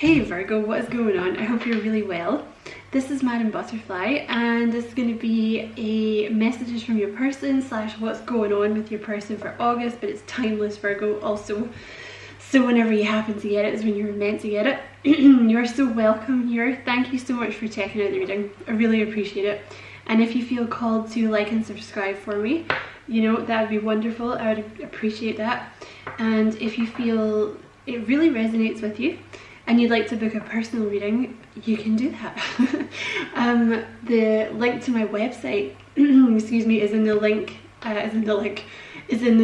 Hey Virgo, what is going on? I hope you're really well. This is Madam Butterfly and this is going to be a messages from your person / what's going on with your person for August, but it's timeless Virgo also. So whenever you happen to get it is when you're meant to get it. You're so welcome here. Thank you so much for checking out the reading. I really appreciate it. And if you feel called to like and subscribe for me, you know, that would be wonderful. I would appreciate that. And if you feel it really resonates with you and you'd like to book a personal reading, you can do that. The link to my website, excuse me, is in the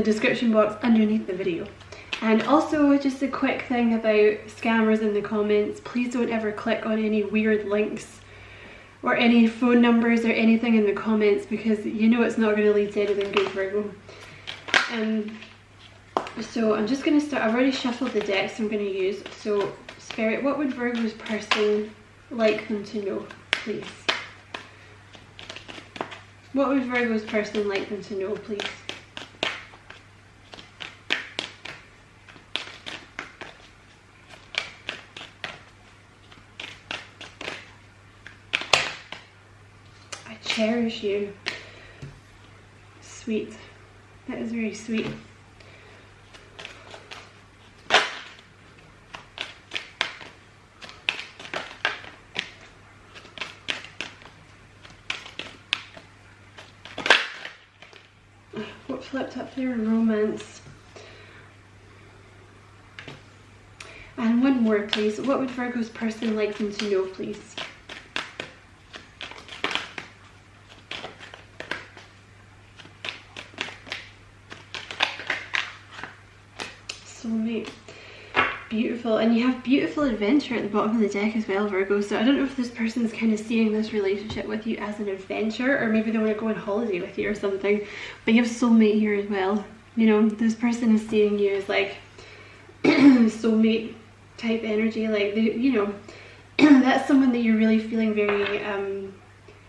description box underneath the video. And also, just a quick thing about scammers in the comments: please don't ever click on any weird links or any phone numbers or anything in the comments, because you know it's not going to lead to anything good, Virgo. So I'm just going to start. I've already shuffled the decks I'm going to use. So Spirit, what would Virgo's person like them to know, please? What would Virgo's person like them to know, please? I cherish you. Sweet. That is very sweet. What flipped up there? Romance. And one more, please. What would Virgo's person like them to know, please? Soulmate. Beautiful. And you have beautiful adventure at the bottom of the deck as well, Virgo. So I don't know if this person's kind of seeing this relationship with you as an adventure, or maybe they want to go on holiday with you or something. But you have soulmate here as well. You know, this person is seeing you as like soulmate type energy. Like, you know, that's someone that you're really feeling very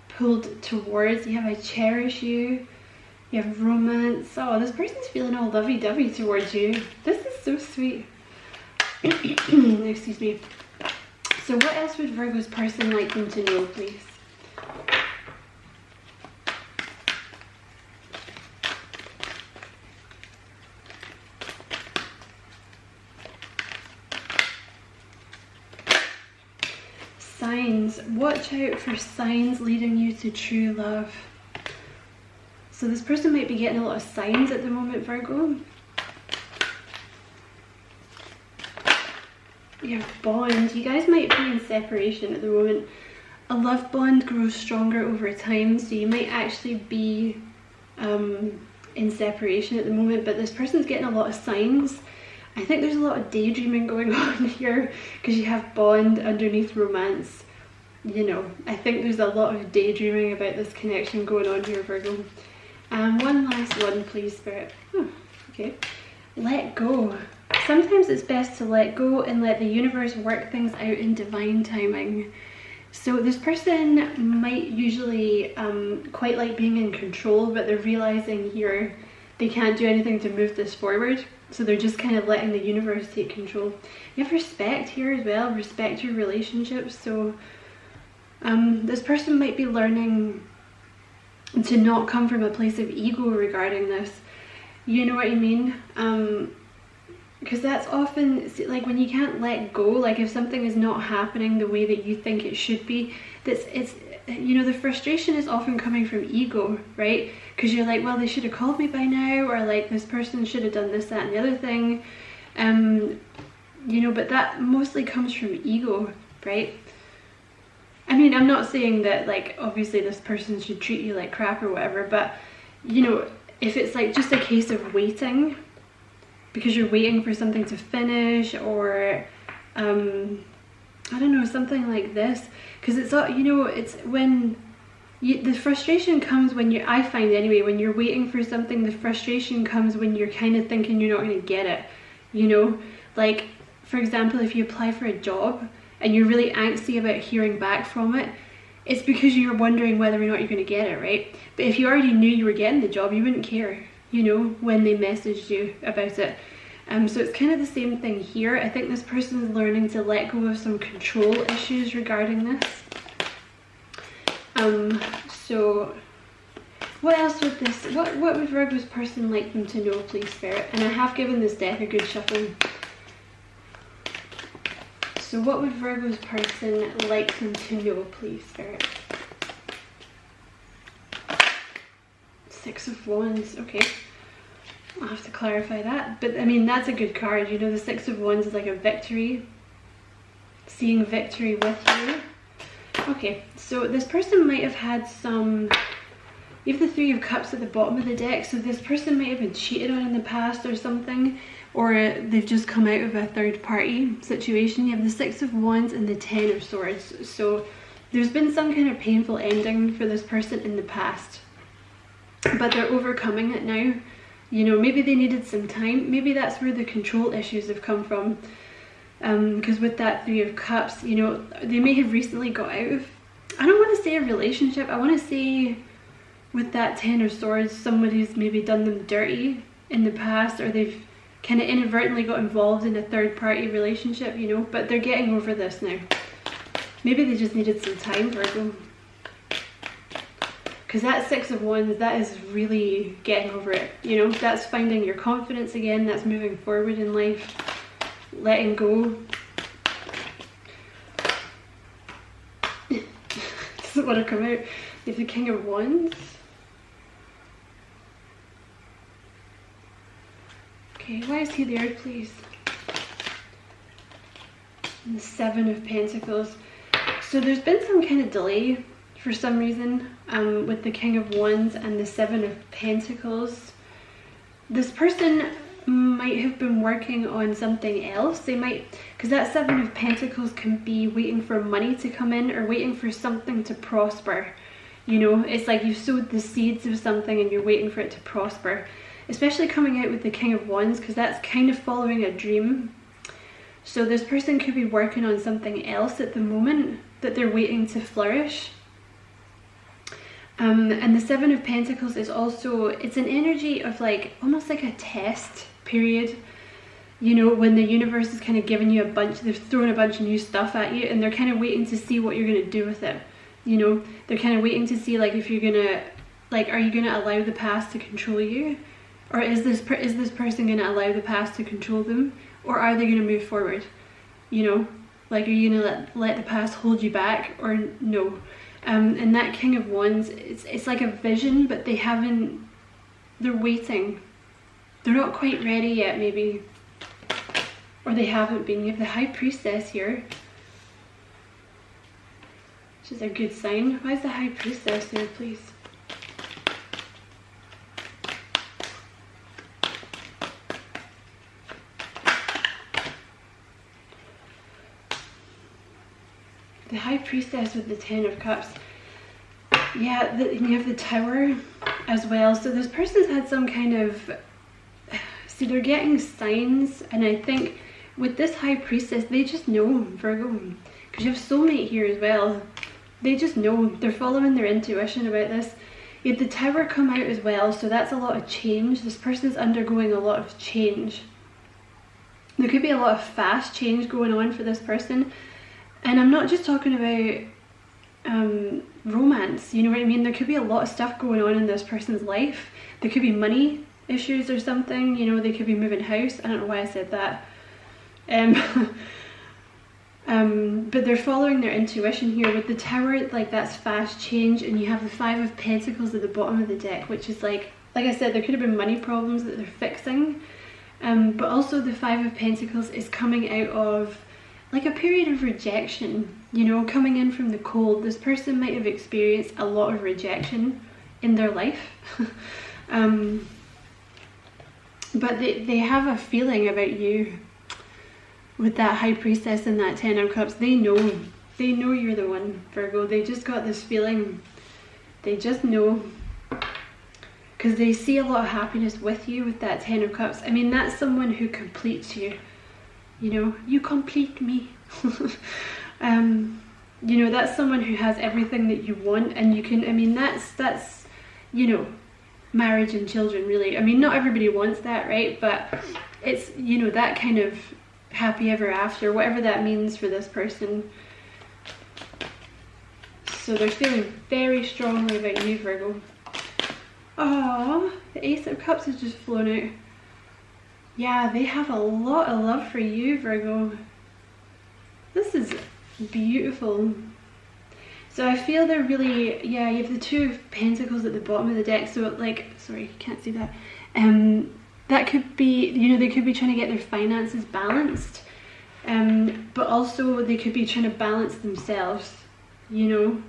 pulled towards. You have I cherish you. You have romance. Oh, this person's feeling all lovey-dovey towards you. This is so sweet. Excuse me. So what else would Virgo's person like them to know, please? Signs. Watch out for signs leading you to true love. So this person might be getting a lot of signs at the moment, Virgo. Your bond. You guys might be in separation at the moment. A love bond grows stronger over time, so you might actually be in separation at the moment, but this person's getting a lot of signs. I think there's a lot of daydreaming going on here, because you have bond underneath romance. You know, I think there's a lot of daydreaming about this connection going on here, Virgo. One last one, please, Spirit. Okay. Let go. Sometimes it's best to let go and let the universe work things out in divine timing. So this person might usually quite like being in control, but they're realizing here they can't do anything to move this forward. So they're just kind of letting the universe take control. You have respect here as well. Respect your relationships. So this person might be learning to not come from a place of ego regarding this. You know what I mean? Because that's often, like, when you can't let go, like if something is not happening the way that you think it should be, it's you know, the frustration is often coming from ego, right? Because you're like, well, they should have called me by now, or like this person should have done this, that and the other thing, you know, but that mostly comes from ego, right? I mean, I'm not saying that, like, obviously this person should treat you like crap or whatever, but you know, if it's like just a case of waiting because you're waiting for something to finish, or I don't know, something like this, because it's all, you know, it's when the frustration comes when you, I find anyway, when you're waiting for something, the frustration comes when you're kind of thinking you're not going to get it, you know. Like, for example, if you apply for a job and you're really angsty about hearing back from it, it's because you're wondering whether or not you're going to get it, right? But if you already knew you were getting the job, you wouldn't care, you know, when they messaged you about it. So it's kind of the same thing here. I think this person is learning to let go of some control issues regarding this. So what else would this, what would Virgo's person like them to know, please, Spirit? And I have given this deck a good shuffle. So what would Virgo's person like them to know, please, Spirit? Six of Wands, okay. I'll have to clarify that. But I mean, that's a good card. You know, the Six of Wands is like a victory. Seeing victory with you. Okay, so this person might have had some... You have the Three of Cups at the bottom of the deck, so this person might have been cheated on in the past or something, or they've just come out of a third party situation. You have the Six of Wands and the Ten of Swords, so there's been some kind of painful ending for this person in the past, but they're overcoming it now. You know, maybe they needed some time, maybe that's where the control issues have come from, because with that Three of Cups, you know, they may have recently got out of, I don't want to say a relationship, I want to say with that Ten of Swords, somebody's maybe done them dirty in the past, or they've kind of inadvertently got involved in a third party relationship, you know, but they're getting over this now. Maybe they just needed some time, Virgo. Because that Six of Wands, that is really getting over it, you know, that's finding your confidence again, that's moving forward in life, letting go. Doesn't want to come out. You have the King of Wands. Okay, why is he there, please? And the Seven of Pentacles. So there's been some kind of delay for some reason with the King of Wands and the Seven of Pentacles. This person might have been working on something else. They might, because that Seven of Pentacles can be waiting for money to come in or waiting for something to prosper. You know, it's like you've sowed the seeds of something and you're waiting for it to prosper. Especially coming out with the King of Wands, because that's kind of following a dream. So this person could be working on something else at the moment that they're waiting to flourish. And the Seven of Pentacles is also, it's an energy of like, almost like a test period. You know, when the universe is kind of giving you a bunch, they've thrown a bunch of new stuff at you and they're kind of waiting to see what you're going to do with it. You know, they're kind of waiting to see like if you're going to, like, are you going to allow the past to control you? Or is this person going to allow the past to control them? Or are they going to move forward? You know, like, are you going to let the past hold you back or no? And that King of Wands, it's like a vision, but they haven't, they're waiting. They're not quite ready yet, maybe. Or they haven't been. You have the High Priestess here, which is a good sign. Why is the High Priestess there, please? The High Priestess with the Ten of Cups. Yeah, and you have the Tower as well. So this person's had some kind of... See, they're getting signs. And I think with this High Priestess, they just know, Virgo. Because you have Soulmate here as well. They just know. They're following their intuition about this. You have the Tower come out as well. So that's a lot of change. This person's undergoing a lot of change. There could be a lot of fast change going on for this person. And I'm not just talking about romance, you know what I mean? There could be a lot of stuff going on in this person's life. There could be money issues or something, you know, they could be moving house. I don't know why I said that. But they're following their intuition here. With the Tower, like, that's fast change. And you have the Five of Pentacles at the bottom of the deck, which is like I said, there could have been money problems that they're fixing. But also the Five of Pentacles is coming out of like a period of rejection, you know, coming in from the cold. This person might have experienced a lot of rejection in their life. But they have a feeling about you with that High Priestess and that Ten of Cups. They know you're the one, Virgo. They just got this feeling. They just know. Because they see a lot of happiness with you with that Ten of Cups. I mean, that's someone who completes you. You know, you complete me. You know, that's someone who has everything that you want, and you can, I mean, that's, you know, marriage and children, really. I mean, not everybody wants that, right? But it's, you know, that kind of happy ever after, whatever that means for this person. So they're feeling very strongly about you, Virgo. Oh, the Ace of Cups has just flown out. Yeah, they have a lot of love for you, Virgo. This is beautiful. So I feel they're really, yeah, you have the Two of Pentacles at the bottom of the deck. So like, sorry, you can't see that. That could be, you know, they could be trying to get their finances balanced. But also they could be trying to balance themselves, you know.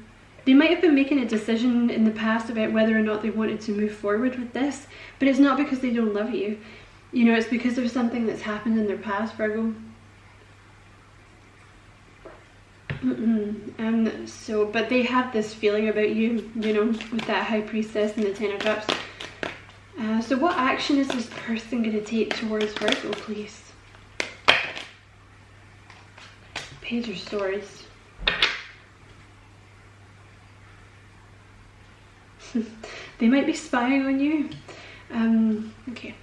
They might have been making a decision in the past about whether or not they wanted to move forward with this, but it's not because they don't love you. You know, it's because of something that's happened in their past, Virgo. So, but they have this feeling about you, you know, with that High Priestess and the Ten of Cups. So what action is this person going to take towards Virgo, please? Page of Swords. They might be spying on you. Okay,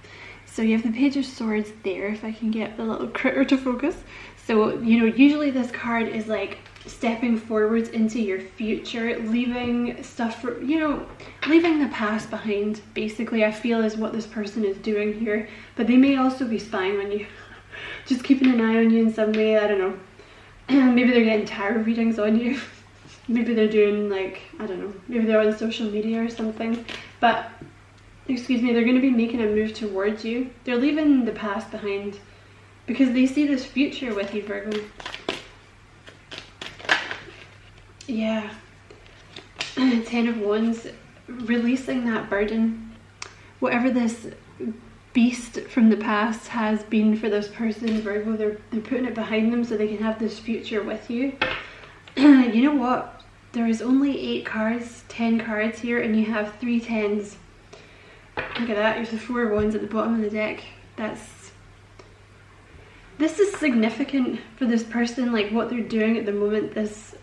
so you have the Page of Swords there, if I can get the little critter to focus. So, you know, usually this card is like stepping forwards into your future, leaving stuff for, you know, leaving the past behind, basically, I feel is what this person is doing here. But they may also be spying on you, just keeping an eye on you in some way, I don't know. Maybe they're getting tarot readings on you. Maybe they're doing, like, I don't know, maybe they're on social media or something. But, excuse me, they're going to be making a move towards you. They're leaving the past behind because they see this future with you, Virgo. Yeah. Ten of Wands, releasing that burden. Whatever this beast from the past has been for this person, Virgo, they're putting it behind them so they can have this future with you. You know what? There is only 8 cards, 10 cards here, and you have 3 tens. Look at that, there's the 4 of Wands at the bottom of the deck. This is significant for this person, like what they're doing at the moment. It's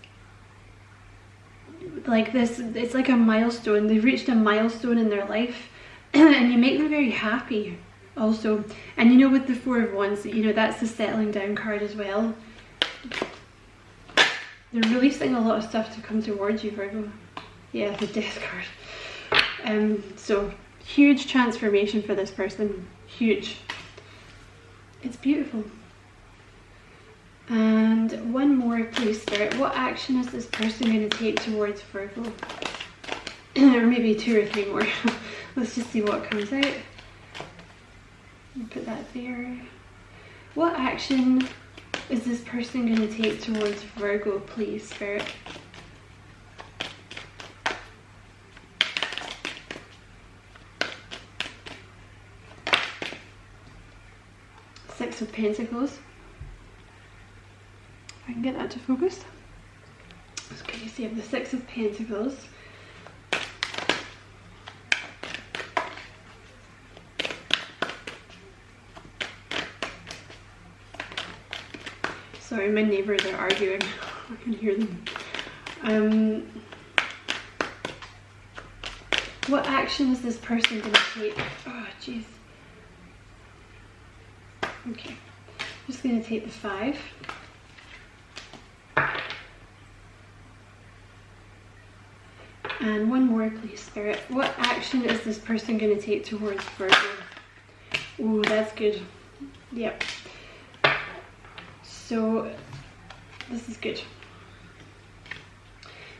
like a milestone. They've reached a milestone in their life, and you make them very happy also. And you know, with the 4 of Wands, you know, that's the settling down card as well. They're releasing a lot of stuff to come towards you, Virgo. Yeah, the Death card. So, huge transformation for this person. Huge. It's beautiful. And one more, please, Spirit. What action is this person going to take towards Virgo? Or maybe 2 or 3 more. Let's just see what comes out. Put that there. What action is this person going to take towards Virgo, please, Spirit? Six of Pentacles. If I can get that to focus. Okay, so you have the 6 of Pentacles. Sorry, my neighbours are arguing. I can hear them. What action is this person going to take? Oh, jeez. Okay, I'm just going to take the 5. And one more, please, Spirit. What action is this person going to take towards Virgo? Oh, that's good. Yep. So this is good.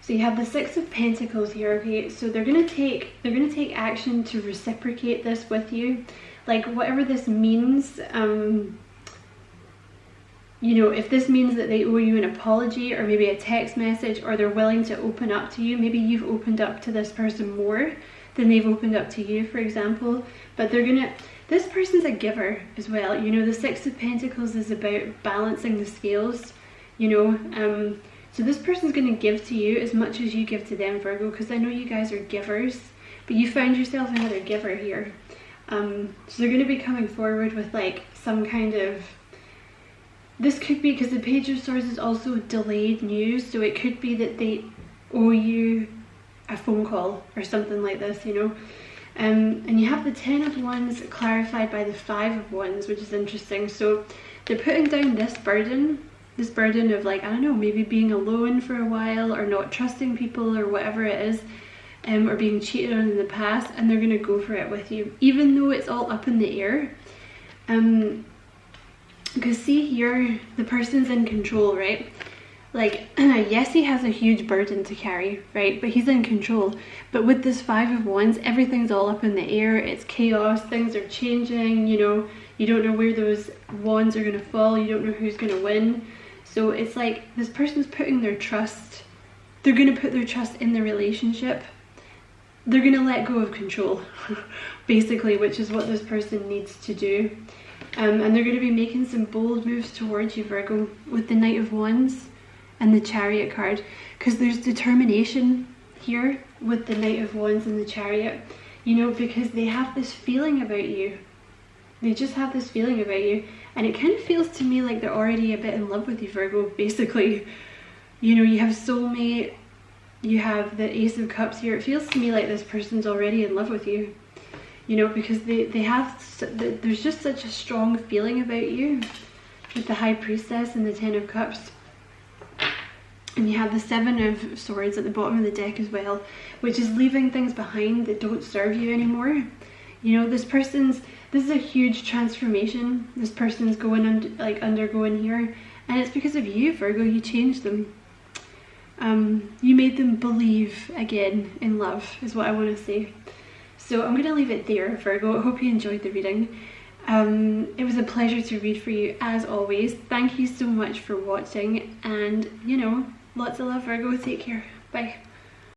So you have the 6 of Pentacles here, okay? So they're gonna take action to reciprocate this with you. Like, whatever this means, you know, if this means that they owe you an apology or maybe a text message, or they're willing to open up to you, maybe you've opened up to this person more than they've opened up to you, for example. But this person's a giver as well. You know, the 6 of Pentacles is about balancing the scales, you know. So this person's going to give to you as much as you give to them, Virgo, because I know you guys are givers, but you found yourself another giver here. So they're going to be coming forward with like some kind of, this could be, because the Page of Swords is also delayed news, so it could be that they owe you a phone call or something like this, you know. And you have the 10 of Wands clarified by the 5 of Wands, which is interesting. So they're putting down this burden of like, I don't know, maybe being alone for a while, or not trusting people, or whatever it is, or being cheated on in the past, and they're going to go for it with you, even though it's all up in the air. Because see here, the person's in control, right? Like, yes, he has a huge burden to carry, right? But he's in control. But with this 5 of Wands, everything's all up in the air. It's chaos. Things are changing, you know. You don't know where those wands are going to fall. You don't know who's going to win. So it's like this person's putting their trust. They're going to put their trust in the relationship. They're going to let go of control, basically, which is what this person needs to do. And they're going to be making some bold moves towards you, Virgo, with the Knight of Wands and the Chariot card, because there's determination here with the Knight of Wands and the Chariot, you know, because they have this feeling about you. They just have this feeling about you, and it kind of feels to me like they're already a bit in love with you, Virgo, basically. You know, you have soulmate, you have the Ace of Cups here. It feels to me like this person's already in love with you, you know, because there's just such a strong feeling about you with the High Priestess and the 10 of Cups. And you have the 7 of Swords at the bottom of the deck as well, which is leaving things behind that don't serve you anymore. You know, this is a huge transformation this person's undergoing here, and it's because of you, Virgo. You changed them. You made them believe again in love, is what I want to say. So I'm going to leave it there, Virgo. I hope you enjoyed the reading. It was a pleasure to read for you, as always. Thank you so much for watching, and, you know, lots of love, Virgo. Take care. Bye.